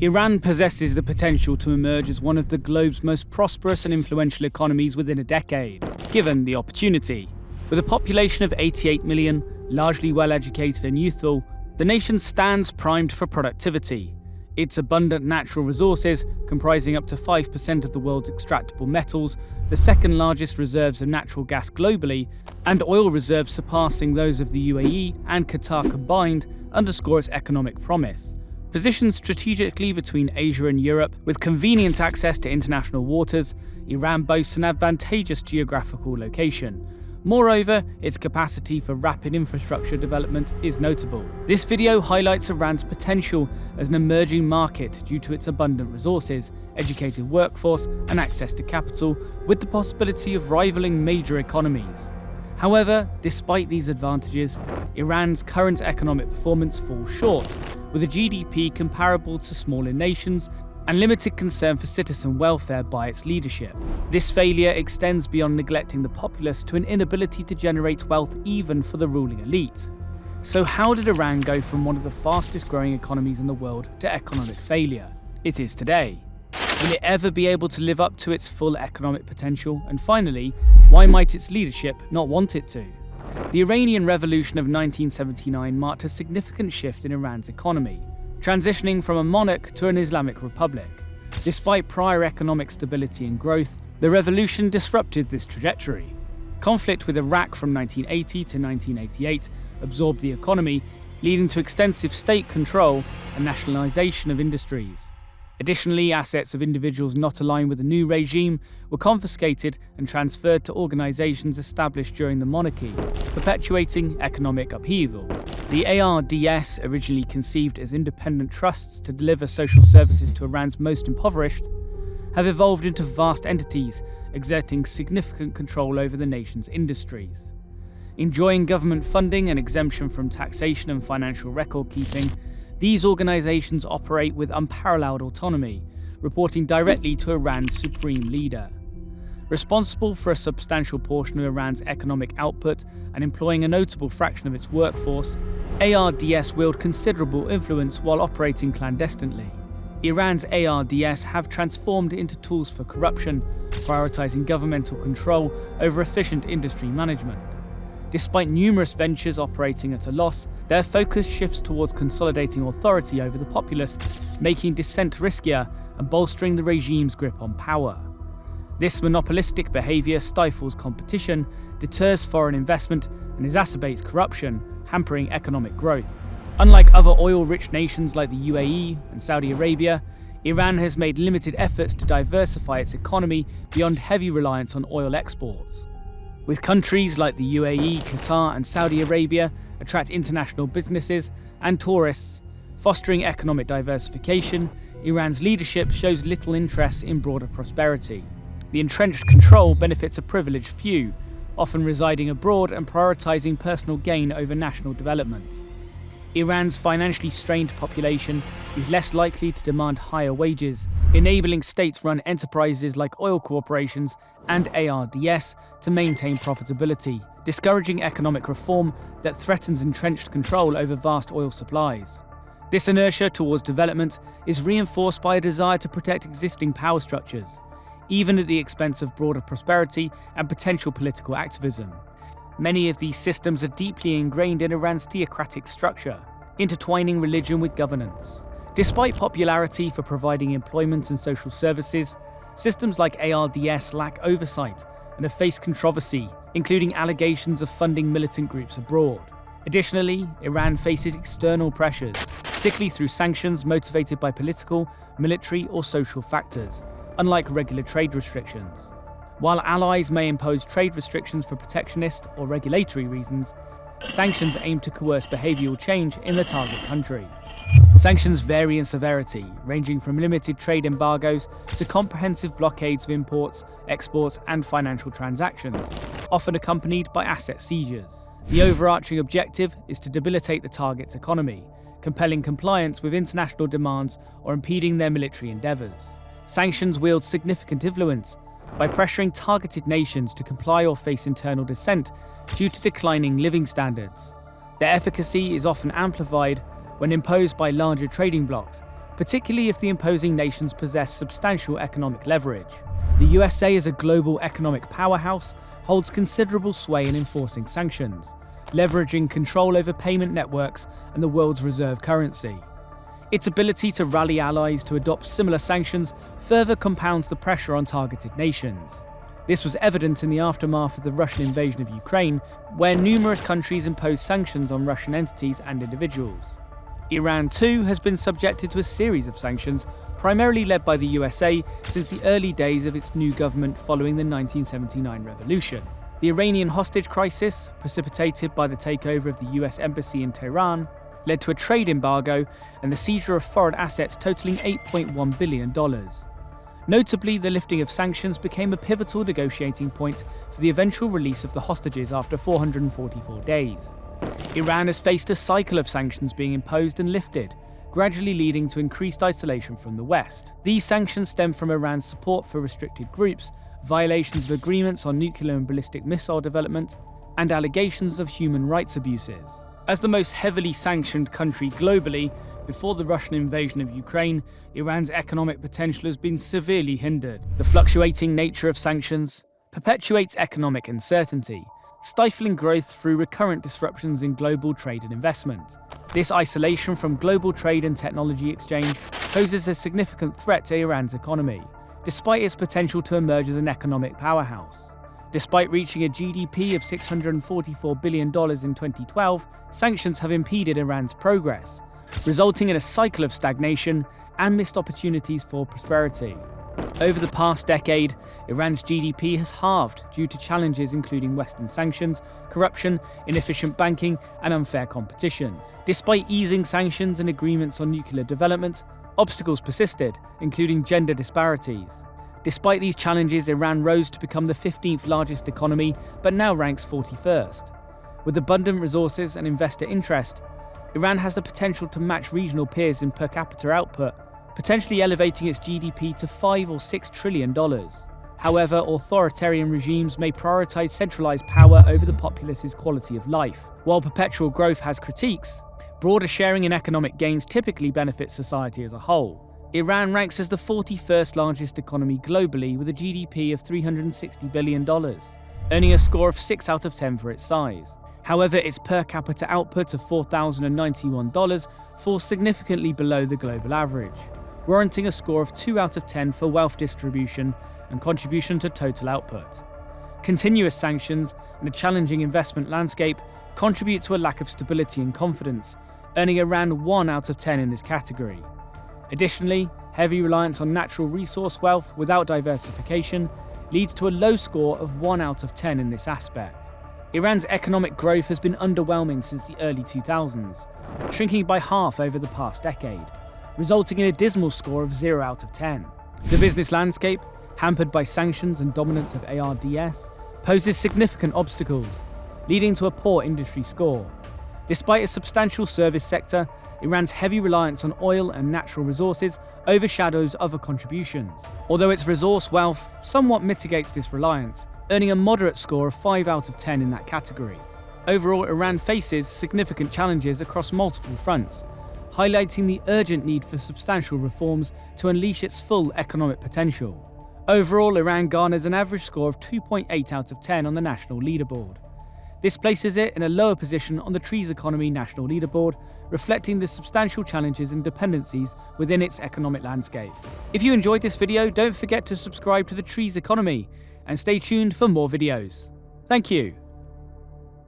Iran possesses the potential to emerge as one of the globe's most prosperous and influential economies within a decade, given the opportunity. With a population of 88 million, largely well-educated and youthful, the nation stands primed for productivity. Its abundant natural resources, comprising up to 5% of the world's extractable metals, the second largest reserves of natural gas globally, and oil reserves surpassing those of the UAE and Qatar combined, underscore its economic promise. Positioned strategically between Asia and Europe, with convenient access to international waters, Iran boasts an advantageous geographical location. Moreover, its capacity for rapid infrastructure development is notable. This video highlights Iran's potential as an emerging market due to its abundant resources, educated workforce, and access to capital, with the possibility of rivaling major economies. However, despite these advantages, Iran's current economic performance falls short, with a GDP comparable to smaller nations and limited concern for citizen welfare by its leadership. This failure extends beyond neglecting the populace to an inability to generate wealth even for the ruling elite. So how did Iran go from one of the fastest growing economies in the world to economic failure? It is today. Will it ever be able to live up to its full economic potential? And finally, why might its leadership not want it to? The Iranian Revolution of 1979 marked a significant shift in Iran's economy, transitioning from a monarch to an Islamic republic. Despite prior economic stability and growth, the revolution disrupted this trajectory. Conflict with Iraq from 1980 to 1988 absorbed the economy, leading to extensive state control and nationalization of industries. Additionally, assets of individuals not aligned with the new regime were confiscated and transferred to organizations established during the monarchy, perpetuating economic upheaval. The ARDS, originally conceived as independent trusts to deliver social services to Iran's most impoverished, have evolved into vast entities, exerting significant control over the nation's industries. Enjoying government funding and exemption from taxation and financial record keeping, these organizations operate with unparalleled autonomy, reporting directly to Iran's supreme leader. Responsible for a substantial portion of Iran's economic output and employing a notable fraction of its workforce, ARDS wield considerable influence while operating clandestinely. Iran's ARDS have transformed into tools for corruption, prioritizing governmental control over efficient industry management. Despite numerous ventures operating at a loss, their focus shifts towards consolidating authority over the populace, making dissent riskier and bolstering the regime's grip on power. This monopolistic behavior stifles competition, deters foreign investment, and exacerbates corruption, hampering economic growth. Unlike other oil-rich nations like the UAE and Saudi Arabia, Iran has made limited efforts to diversify its economy beyond heavy reliance on oil exports. With countries like the UAE, Qatar, and Saudi Arabia attract international businesses and tourists, fostering economic diversification, Iran's leadership shows little interest in broader prosperity. The entrenched control benefits a privileged few, often residing abroad and prioritizing personal gain over national development. Iran's financially strained population is less likely to demand higher wages, enabling state-run enterprises like oil corporations and ARDS to maintain profitability, discouraging economic reform that threatens entrenched control over vast oil supplies. This inertia towards development is reinforced by a desire to protect existing power structures, even at the expense of broader prosperity and potential political activism. Many of these systems are deeply ingrained in Iran's theocratic structure, intertwining religion with governance. Despite popularity for providing employment and social services, systems like ARDS lack oversight and have faced controversy, including allegations of funding militant groups abroad. Additionally, Iran faces external pressures, particularly through sanctions motivated by political, military, or social factors, unlike regular trade restrictions. While allies may impose trade restrictions for protectionist or regulatory reasons, sanctions aim to coerce behavioral change in the target country. Sanctions vary in severity, ranging from limited trade embargoes to comprehensive blockades of imports, exports, and financial transactions, often accompanied by asset seizures. The overarching objective is to debilitate the target's economy, compelling compliance with international demands or impeding their military endeavors. Sanctions wield significant influence by pressuring targeted nations to comply or face internal dissent due to declining living standards. Their efficacy is often amplified when imposed by larger trading blocs, particularly if the imposing nations possess substantial economic leverage. The USA, as a global economic powerhouse, holds considerable sway in enforcing sanctions, leveraging control over payment networks and the world's reserve currency. Its ability to rally allies to adopt similar sanctions further compounds the pressure on targeted nations. This was evident in the aftermath of the Russian invasion of Ukraine, where numerous countries imposed sanctions on Russian entities and individuals. Iran, too, has been subjected to a series of sanctions, primarily led by the USA, since the early days of its new government following the 1979 revolution. The Iranian hostage crisis, precipitated by the takeover of the US embassy in Tehran, led to a trade embargo and the seizure of foreign assets totaling $8.1 billion. Notably, the lifting of sanctions became a pivotal negotiating point for the eventual release of the hostages after 444 days. Iran has faced a cycle of sanctions being imposed and lifted, gradually leading to increased isolation from the West. These sanctions stem from Iran's support for restricted groups, violations of agreements on nuclear and ballistic missile development, and allegations of human rights abuses. As the most heavily sanctioned country globally, before the Russian invasion of Ukraine, Iran's economic potential has been severely hindered. The fluctuating nature of sanctions perpetuates economic uncertainty, stifling growth through recurrent disruptions in global trade and investment. This isolation from global trade and technology exchange poses a significant threat to Iran's economy, despite its potential to emerge as an economic powerhouse. Despite reaching a GDP of $644 billion in 2012, sanctions have impeded Iran's progress, resulting in a cycle of stagnation and missed opportunities for prosperity. Over the past decade, Iran's GDP has halved due to challenges including Western sanctions, corruption, inefficient banking, and unfair competition. Despite easing sanctions and agreements on nuclear development, obstacles persisted, including gender disparities. Despite these challenges, Iran rose to become the 15th largest economy, but now ranks 41st. With abundant resources and investor interest, Iran has the potential to match regional peers in per capita output, potentially elevating its GDP to $5 or $6 trillion. However, authoritarian regimes may prioritize centralized power over the populace's quality of life. While perpetual growth has critiques, broader sharing in economic gains typically benefits society as a whole. Iran ranks as the 41st largest economy globally with a GDP of $360 billion, earning a score of 6 out of 10 for its size. However, its per capita output of $4,091 falls significantly below the global average, warranting a score of 2 out of 10 for wealth distribution and contribution to total output. Continuous sanctions and a challenging investment landscape contribute to a lack of stability and confidence, earning Iran 1 out of 10 in this category. Additionally, heavy reliance on natural resource wealth without diversification leads to a low score of 1 out of 10 in this aspect. Iran's economic growth has been underwhelming since the early 2000s, shrinking by half over the past decade, resulting in a dismal score of 0 out of 10. The business landscape, hampered by sanctions and dominance of ARDS, poses significant obstacles, leading to a poor industry score. Despite a substantial service sector, Iran's heavy reliance on oil and natural resources overshadows other contributions, although its resource wealth somewhat mitigates this reliance, earning a moderate score of 5 out of 10 in that category. Overall, Iran faces significant challenges across multiple fronts, highlighting the urgent need for substantial reforms to unleash its full economic potential. Overall, Iran garners an average score of 2.8 out of 10 on the national leaderboard. This places it in a lower position on the Trees Economy national leaderboard, reflecting the substantial challenges and dependencies within its economic landscape. If you enjoyed this video, don't forget to subscribe to the Trees Economy and stay tuned for more videos. Thank you.